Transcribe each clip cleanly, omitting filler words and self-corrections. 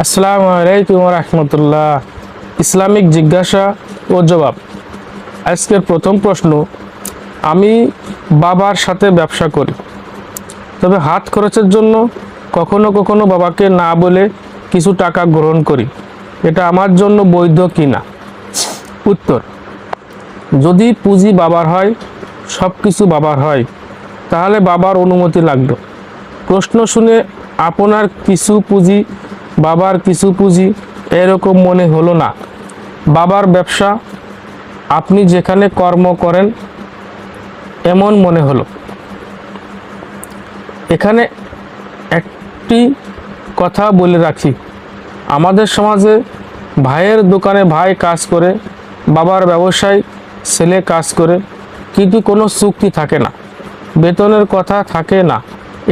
আসসালামু আলাইকুম ওয়া রাহমাতুল্লাহ। ইসলামিক জিজ্ঞাসা ও জবাব। আজকের প্রথম প্রশ্ন, আমি বাবার সাথে ব্যবসা করি, তবে হাত খরচের জন্য কখনো কখনো বাবাকে না বলে কিছু টাকা গ্রহণ করি, এটা আমার জন্য বৈধ কি না? উত্তর, যদি পুঁজি বাবার হয়, সব কিছু বাবার হয়, তাহলে বাবার অনুমতি লাগবে। প্রশ্ন শুনে আপনার কিছু পুঁজি বাবার কিছু পুঁজি এরকম মনে হলো না। বাবার ব্যবসা, আপনি যেখানে কর্ম করেন এমন মনে হলো। এখানে একটি কথা বলে রাখি, আমাদের সমাজে ভাইয়ের দোকানে ভাই কাজ করে, বাবার ব্যবসায় ছেলে কাজ করে, কিন্তু কোনো চুক্তি থাকে না, বেতনের কথা থাকে না।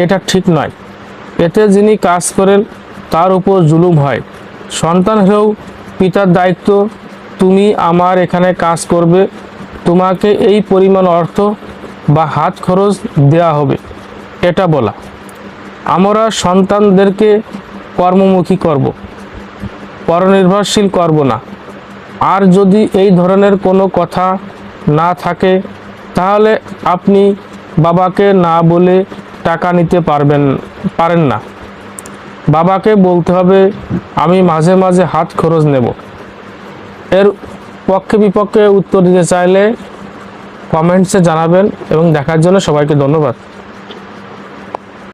এটা ঠিক নয়। এতে যিনি কাজ করেন তার উপর জুলুম হয়। সন্তান হলেও পিতার দায়িত্ব, তুমি আমার এখানে কাজ করবে, তোমাকে এই পরিমাণ অর্থ বা হাত খরচ দেওয়া হবে, এটা বলা। আমরা সন্তানদেরকে কর্মমুখী করব, পরনির্ভরশীল করব না। আর যদি এই ধরনের কোনো কথা না থাকে, তাহলে আপনি বাবাকে না বলে টাকা নিতে পারেন না। বাবাকে বলতে হবে, আমি মাঝে মাঝে হাত খরচ নেব। এর পক্ষে বিপক্ষে উত্তর দিতে চাইলে কমেন্টসে জানাবেন, এবং দেখার জন্য সবাইকে ধন্যবাদ।